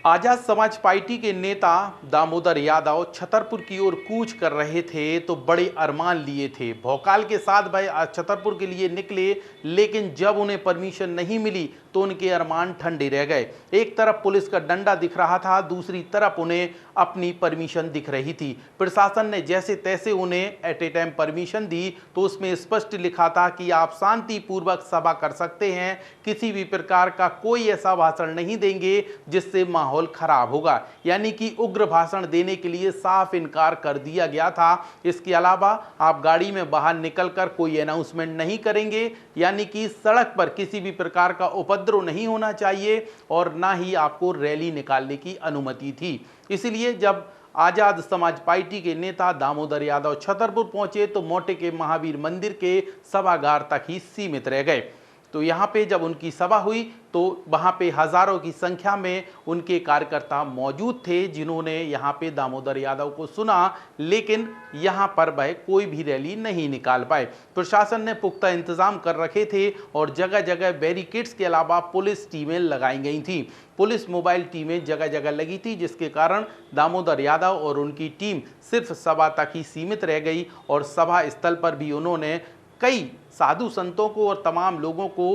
Azad Samaj party के नेता दामोदर यादव छतरपुर की ओर कूच कर रहे थे तो बड़े अरमान लिए थे। भौकाल के साथ भाई छतरपुर के लिए निकले, लेकिन जब उन्हें परमिशन नहीं मिली तो उनके अरमान ठंडे रह गए। एक तरफ पुलिस का डंडा दिख रहा था, दूसरी तरफ उन्हें अपनी परमिशन दिख रही थी। प्रशासन ने जैसे तैसे उन्हें एट ए टाइम परमिशन दी तो उसमें स्पष्ट लिखा था कि आप शांतिपूर्वक सभा कर सकते हैं, किसी भी प्रकार का कोई ऐसा भाषण नहीं देंगे जिससे माहौल खराब होगा। यानी कि उग्र भाषण देने के लिए साफ इनकार कर दिया गया था। इसके अलावा आप गाड़ी में बाहर निकलकर कोई अनाउंसमेंट नहीं करेंगे, यानी कि सड़क पर किसी भी प्रकार का उपद्रव नहीं होना चाहिए और ना ही आपको रैली निकालने की अनुमति थी। इसलिए जब आजाद समाज पार्टी के नेता दामोदर यादव छतरपुर पहुंचे तो मोटे के महावीर मंदिर के सभागार तक ही सीमित रह गए। तो यहाँ पे जब उनकी सभा हुई तो वहाँ पे हजारों की संख्या में उनके कार्यकर्ता मौजूद थे, जिन्होंने यहाँ पे दामोदर यादव को सुना, लेकिन यहाँ पर वह कोई भी रैली नहीं निकाल पाए। प्रशासन ने पुख्ता इंतजाम कर रखे थे और जगह जगह बैरिकेड्स के अलावा पुलिस टीमें लगाई गई थी। पुलिस मोबाइल टीमें जगह जगह लगी थी, जिसके कारण दामोदर यादव और उनकी टीम सिर्फ सभा तक ही सीमित रह गई और सभा स्थल पर भी उन्होंने कई साधु संतों को और तमाम लोगों को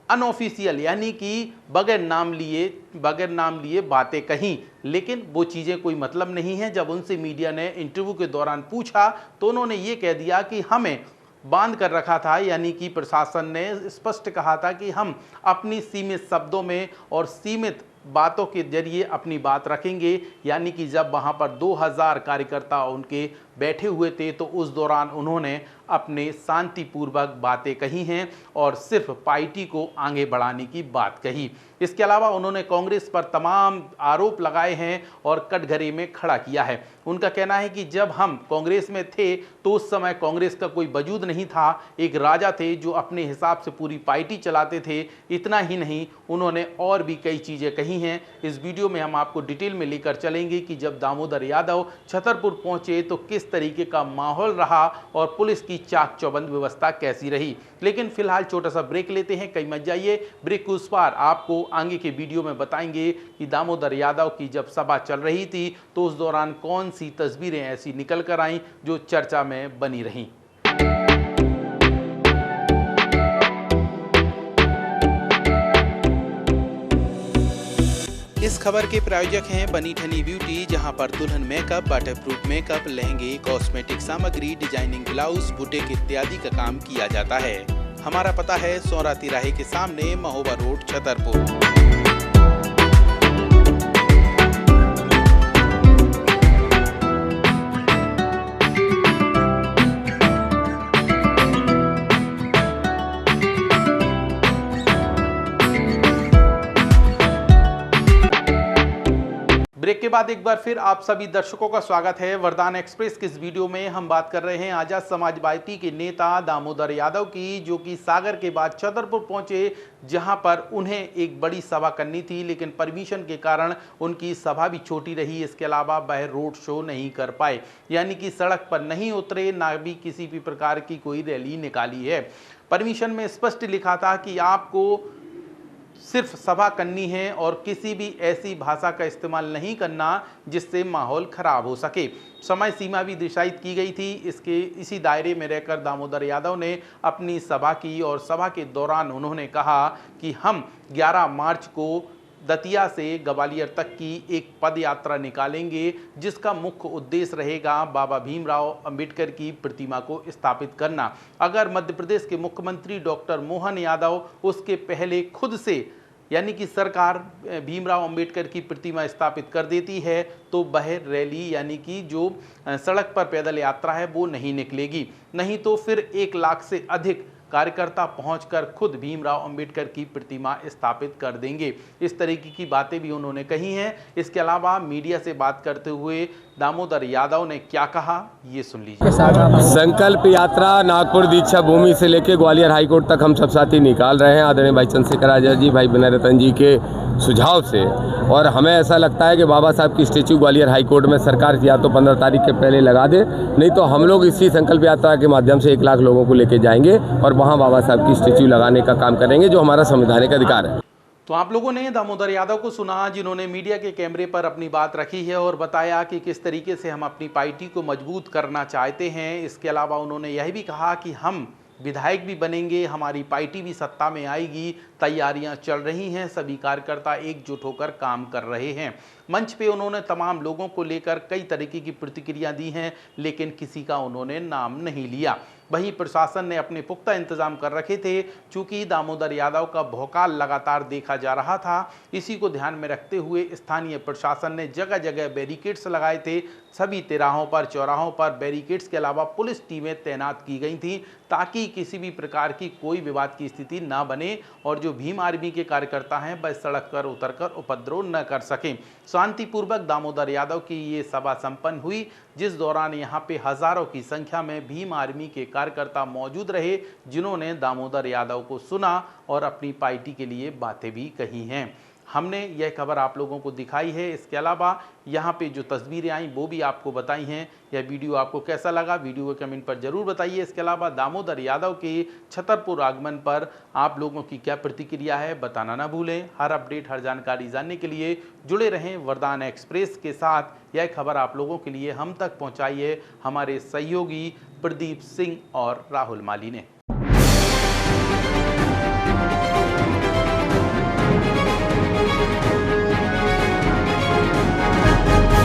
अनऑफिशियल यानी कि बगैर नाम लिए बातें कहीं, लेकिन वो चीज़ें कोई मतलब नहीं है। जब उनसे मीडिया ने इंटरव्यू के दौरान पूछा तो उन्होंने ये कह दिया कि हमें बांध कर रखा था, यानी कि प्रशासन ने स्पष्ट कहा था कि हम अपनी सीमित शब्दों में और सीमित बातों के जरिए अपनी बात रखेंगे। यानी कि जब वहाँ पर 2000 कार्यकर्ता उनके बैठे हुए थे तो उस दौरान उन्होंने अपने शांतिपूर्वक बातें कही हैं और सिर्फ पार्टी को आगे बढ़ाने की बात कही। इसके अलावा उन्होंने कांग्रेस पर तमाम आरोप लगाए हैं और कटघरे में खड़ा किया है। उनका कहना है कि जब हम कांग्रेस में थे तो उस समय कांग्रेस का कोई वजूद नहीं था, एक राजा थे जो अपने हिसाब से पूरी पार्टी चलाते थे। इतना ही नहीं, उन्होंने और भी कई चीज़ें कही हैं। इस वीडियो में हम आपको डिटेल में लेकर चलेंगे कि जब दामोदर यादव छतरपुर पहुंचे तो किस तरीके का माहौल रहा और पुलिस की चाक चौबंद व्यवस्था कैसी रही। लेकिन फिलहाल छोटा सा ब्रेक लेते हैं, कहीं मत जाइए। ब्रेक के उस पार आपको आगे के वीडियो में बताएंगे कि दामोदर यादव की जब सभा चल रही थी तो उस दौरान कौन सी तस्वीरें ऐसी निकल कर आईं जो चर्चा में बनी रहीं। इस खबर के प्रायोजक हैं बनी ठनी ब्यूटी, जहां पर दुल्हन मेकअप, वाटरप्रूफ मेकअप, लहंगे, कॉस्मेटिक सामग्री, डिजाइनिंग ब्लाउज, बुटीक इत्यादि का काम किया जाता है। हमारा पता है सौरा तिराहे के सामने, महोबा रोड, छतरपुर। ब्रेक के बाद एक बार फिर आप सभी दर्शकों का स्वागत है वरदान एक्सप्रेस की इस वीडियो में। हम बात कर रहे हैं आजाद समाज पार्टी के नेता दामोदर यादव की, जो कि सागर के बाद छतरपुर पहुंचे, जहां पर उन्हें एक बड़ी सभा करनी थी, लेकिन परमिशन के कारण उनकी सभा भी छोटी रही। इसके अलावा वह रोड शो नहीं कर पाए, यानी कि सड़क पर नहीं उतरे, ना भी किसी भी प्रकार की कोई रैली निकाली है। परमिशन में स्पष्ट लिखा था कि आपको सिर्फ सभा करनी है और किसी भी ऐसी भाषा का इस्तेमाल नहीं करना जिससे माहौल खराब हो सके। समय सीमा भी निश्चित की गई थी। इसी दायरे में रहकर दामोदर यादव ने अपनी सभा की और सभा के दौरान उन्होंने कहा कि हम 11 मार्च को दतिया से ग्वालियर तक की एक पद यात्रा निकालेंगे, जिसका मुख्य उद्देश्य रहेगा बाबा भीमराव अंबेडकर की प्रतिमा को स्थापित करना। अगर मध्य प्रदेश के मुख्यमंत्री डॉक्टर मोहन यादव उसके पहले खुद से, यानी कि सरकार, भीमराव अंबेडकर की प्रतिमा स्थापित कर देती है तो वह रैली, यानी कि जो सड़क पर पैदल यात्रा है, वो नहीं निकलेगी। नहीं तो फिर 1 लाख से अधिक कार्यकर्ता पहुंचकर खुद भीमराव अंबेडकर की प्रतिमा स्थापित कर देंगे। इस तरीके की बातें भी उन्होंने कही हैं। इसके अलावा मीडिया से बात करते हुए दामोदर यादव ने क्या कहा, ये सुन लीजिए। संकल्प यात्रा नागपुर दीक्षा भूमि से लेकर ग्वालियर हाईकोर्ट तक हम सब साथी निकाल रहे हैं, आदरणीय भाई चंद्रशेखर आजाद जी, भाई विनय रतन जी के सुझाव से। और हमें ऐसा लगता है कि बाबा साहब की स्टेच्यू ग्वालियर हाईकोर्ट में सरकार या तो 15 तारीख के पहले लगा दे, नहीं तो हम लोग इसी संकल्प यात्रा के माध्यम से 1 लाख लोगों को लेके जाएंगे और वहाँ बाबा साहब की स्टेच्यू लगाने का काम करेंगे, जो हमारा संवैधानिक अधिकार है। तो आप लोगों ने दामोदर यादव को सुना, जिन्होंने मीडिया के कैमरे पर अपनी बात रखी है और बताया कि किस तरीके से हम अपनी पार्टी को मजबूत करना चाहते हैं। इसके अलावा उन्होंने यह भी कहा कि हम विधायक भी बनेंगे, हमारी पार्टी भी सत्ता में आएगी, तैयारियां चल रही हैं, सभी कार्यकर्ता एकजुट होकर काम कर रहे हैं। मंच पे उन्होंने तमाम लोगों को लेकर कई तरीके की प्रतिक्रिया दी हैं, लेकिन किसी का उन्होंने नाम नहीं लिया। वहीं प्रशासन ने अपने पुख्ता इंतजाम कर रखे थे। चूंकि दामोदर यादव का भौकाल लगातार देखा जा रहा था, इसी को ध्यान में रखते हुए स्थानीय प्रशासन ने जगह जगह बैरिकेड्स लगाए थे। सभी तिराहों पर, चौराहों पर बैरिकेड्स के अलावा पुलिस टीमें तैनात की गई थीं, ताकि किसी भी प्रकार की कोई विवाद की स्थिति न बने और जो भीम आर्मी के कार्यकर्ता हैं वह सड़क पर उतरकर उपद्रव न कर सकें। शांतिपूर्वक दामोदर यादव की ये सभा संपन्न हुई, जिस दौरान यहाँ पे हजारों की संख्या में भीम आर्मी के कार्यकर्ता मौजूद रहे, जिन्होंने दामोदर यादव को सुना और अपनी पार्टी के लिए बातें भी कही हैं। हमने यह खबर आप लोगों को दिखाई है। इसके अलावा यहाँ पे जो तस्वीरें आई वो भी आपको बताई हैं। यह वीडियो आपको कैसा लगा, वीडियो को कमेंट पर जरूर बताइए। इसके अलावा दामोदर यादव के छतरपुर आगमन पर आप लोगों की क्या प्रतिक्रिया है, बताना ना भूलें। हर अपडेट, हर जानकारी जानने के लिए जुड़े रहें वरदान एक्सप्रेस के साथ। यह खबर आप लोगों के लिए हम तक पहुँचाई है हमारे सहयोगी प्रदीप सिंह और राहुल माली ने।